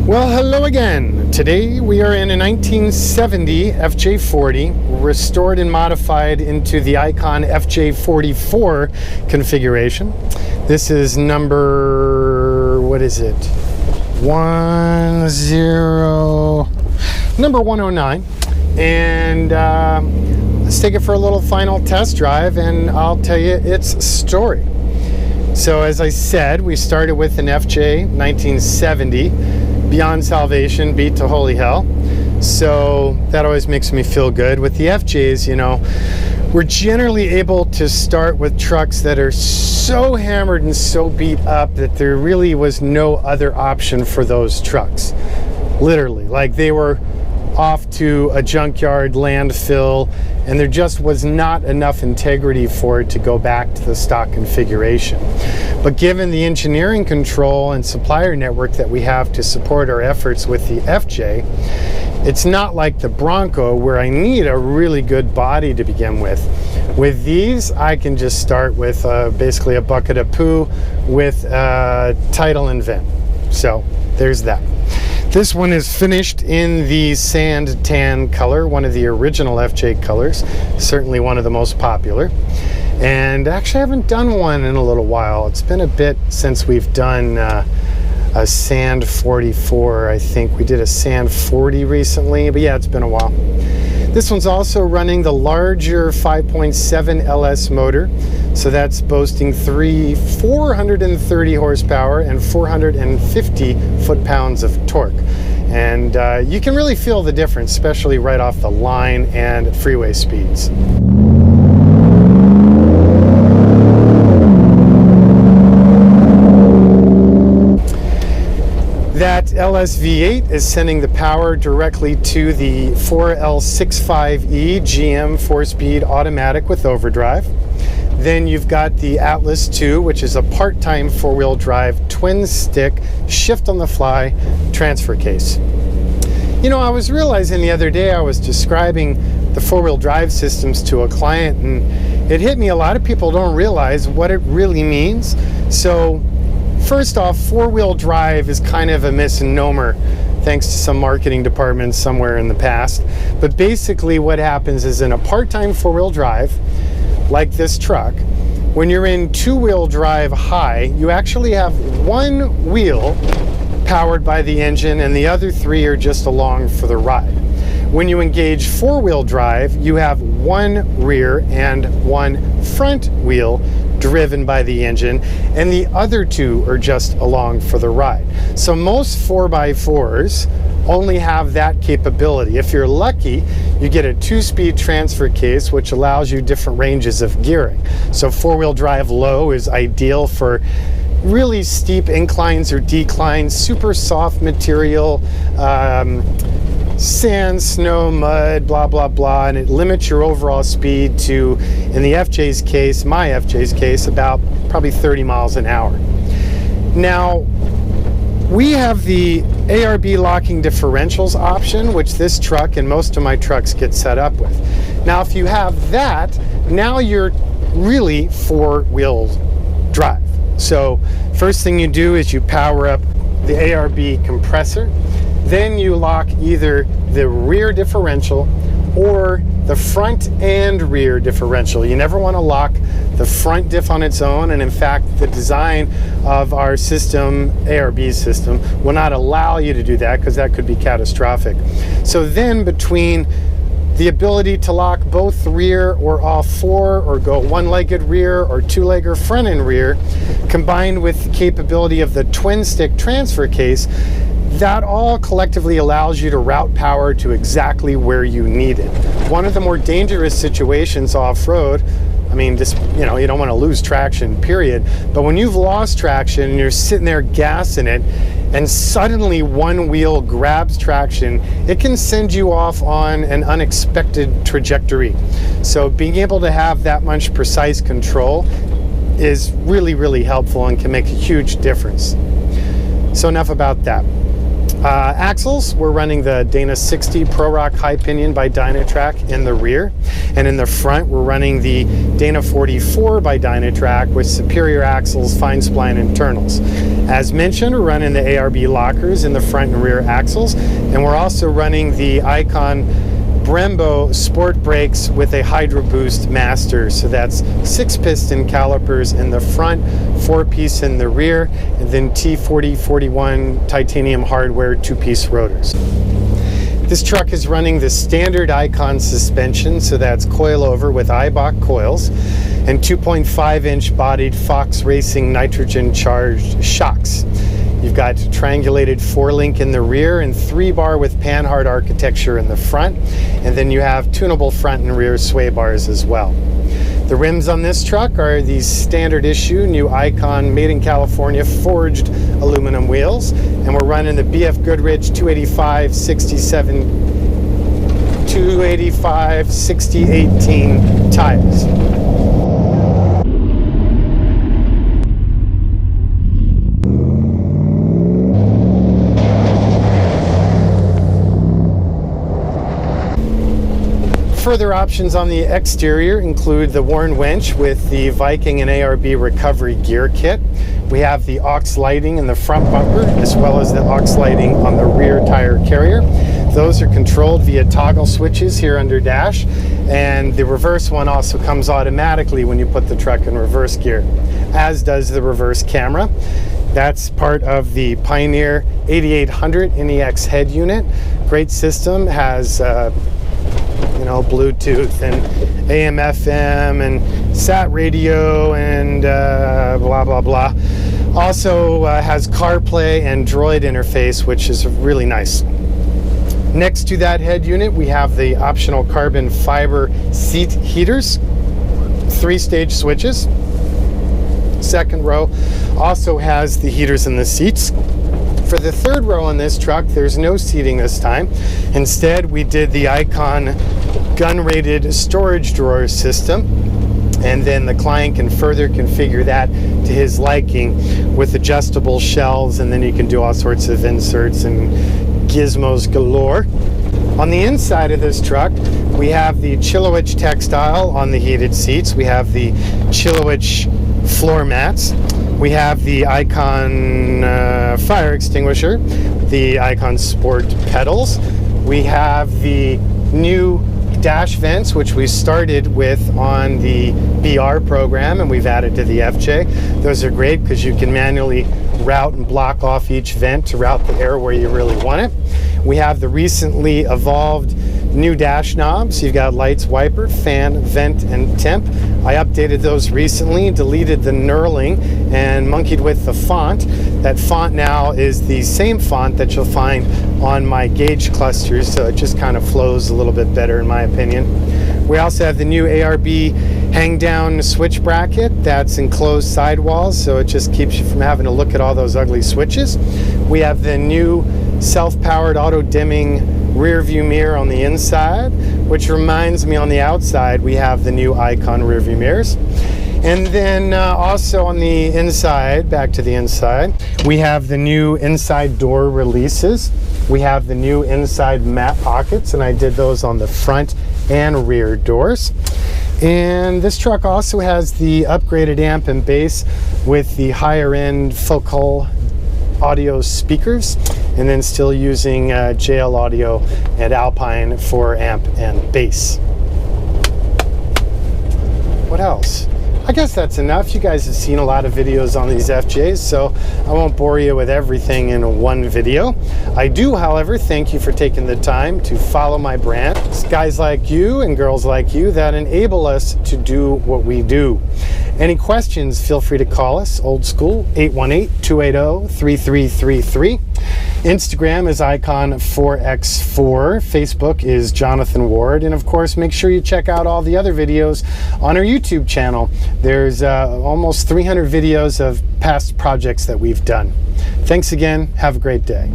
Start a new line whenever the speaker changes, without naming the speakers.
Well, hello again. Today we are in a 1970 FJ40, restored and modified into the ICON FJ44 configuration. This is number, what is it? Number 109. And let's take it for a little final test drive and I'll tell you its story. So as I said, we started with an FJ 1970. Beyond salvation, beat to holy hell. So that always makes me feel good. With the FJs, you know, we're generally able to start with trucks that are so hammered and so beat up that there really was no other option for those trucks. Literally, like they were off to a junkyard, landfill, and there just was not enough integrity for it to go back to the stock configuration. But given the engineering control and supplier network that we have to support our efforts with the FJ, it's not like the Bronco where I need a really good body to begin with. With these, I can just start with basically a bucket of poo with title and VIN. So there's that. This one is finished in the sand tan color, one of the original FJ colors, certainly one of the most popular. And actually I haven't done one in a little while. It's been a bit since we've done a sand 44. I think we did a sand 40 recently, but yeah, it's been a while. This one's also running the larger 5.7 LS motor. So that's boasting 430 horsepower and 450 foot-pounds of torque. And you can really feel the difference, especially right off the line and at freeway speeds. That LS V8 is sending the power directly to the 4L65E GM 4-speed automatic with overdrive. Then you've got the Atlas 2, which is a part-time four-wheel drive twin-stick shift-on-the-fly transfer case. You know, I was realizing the other day I was describing the four-wheel drive systems to a client, and it hit me a lot of people don't realize what it really means. So first off, four-wheel drive is kind of a misnomer thanks to some marketing departments somewhere in the past. But basically what happens is in a part-time four-wheel drive, like this truck, when you're in two-wheel drive high, you actually have one wheel powered by the engine and the other three are just along for the ride. When you engage four-wheel drive, you have one rear and one front wheel driven by the engine, and the other two are just along for the ride. So most 4x4s only have that capability. If you're lucky, you get a 2-speed transfer case, which allows you different ranges of gearing. So four-wheel drive low is ideal for really steep inclines or declines, super soft material, sand, snow, mud, blah, blah, blah, and it limits your overall speed to, in the FJ's case, my FJ's case, about probably 30 miles an hour. Now, we have the ARB locking differentials option, which this truck and most of my trucks get set up with. Now, if you have that, now you're really four-wheel drive. So first thing you do is you power up the ARB compressor. Then you lock either the rear differential or the front and rear differential. You never want to lock the front diff on its own, and in fact the design of our system, ARB system, will not allow you to do that because that could be catastrophic. So then between the ability to lock both rear or all four, or go one-legged rear or two-legger front and rear, combined with the capability of the twin-stick transfer case, that all collectively allows you to route power to exactly where you need it. One of the more dangerous situations off-road, I mean, just, you know, you don't want to lose traction, period. But when you've lost traction and you're sitting there gassing it, and suddenly one wheel grabs traction, it can send you off on an unexpected trajectory. So being able to have that much precise control is really, really helpful and can make a huge difference. So enough about that. Axles, we're running the Dana 60 Pro Rock high pinion by Dynatrac in the rear, and in the front we're running the Dana 44 by Dynatrac with superior axles, fine spline internals. As mentioned, we're running the ARB lockers in the front and rear axles, and we're also running the ICON Brembo sport brakes with a Hydro Boost master. So that's 6-piston calipers in the front, 4-piece in the rear, and then T4041 titanium hardware 2-piece rotors. This truck is running the standard ICON suspension, so that's coilover with Eibach coils, and 2.5-inch bodied Fox Racing nitrogen charged shocks. You've got triangulated 4-link in the rear and 3-bar with panhard architecture in the front, and then you have tunable front and rear sway bars as well. The rims on this truck are these standard issue new ICON made in California forged aluminum wheels, and we're running the BF Goodrich 285/60/18 tires. Further options on the exterior include the Warn winch with the Viking and ARB recovery gear kit. We have the aux lighting in the front bumper as well as the aux lighting on the rear tire carrier. Those are controlled via toggle switches here under dash, and the reverse one also comes automatically when you put the truck in reverse gear, as does the reverse camera. That's part of the Pioneer 8800 NEX head unit. Great system, has Bluetooth and AM, FM, and sat radio, and blah, blah, blah. Also has CarPlay and Droid interface, which is really nice. Next to that head unit, we have the optional carbon fiber seat heaters, 3-stage switches. Second row also has the heaters in the seats. For the third row on this truck, there's no seating this time. Instead, we did the ICON gun-rated storage drawer system, and then the client can further configure that to his liking with adjustable shelves, and then you can do all sorts of inserts and gizmos galore. On the inside of this truck, we have the Chilowich textile on the heated seats. We have the Chilowich floor mats. We have the ICON fire extinguisher, the ICON Sport pedals. We have the new dash vents, which we started with on the BR program, and we've added to the FJ. Those are great because you can manually route and block off each vent to route the air where you really want it. We have the recently evolved new dash knobs. You've got lights, wiper, fan, vent, and temp. I updated those recently, deleted the knurling, and monkeyed with the font. That font now is the same font that you'll find on my gauge clusters, so it just kind of flows a little bit better in my opinion. We also have the new ARB hang down switch bracket that's enclosed sidewalls, so it just keeps you from having to look at all those ugly switches. We have the new self-powered auto dimming rear view mirror on the inside, which reminds me on the outside we have the new ICON rear view mirrors. And then also on the inside, back to the inside, we have the new inside door releases. We have the new inside mat pockets, and I did those on the front and rear doors. And this truck also has the upgraded amp and bass with the higher end Focal audio speakers, and then still using JL Audio and Alpine for amp and bass. What else? I guess that's enough. You guys have seen a lot of videos on these FJs, so I won't bore you with everything in one video. I do, however, thank you for taking the time to follow my brand. It's guys like you and girls like you that enable us to do what we do. Any questions, feel free to call us, old school, 818-280-3333. Instagram is ICON4X4. Facebook is Jonathan Ward. And of course, make sure you check out all the other videos on our YouTube channel. There's almost 300 videos of past projects that we've done. Thanks again. Have a great day.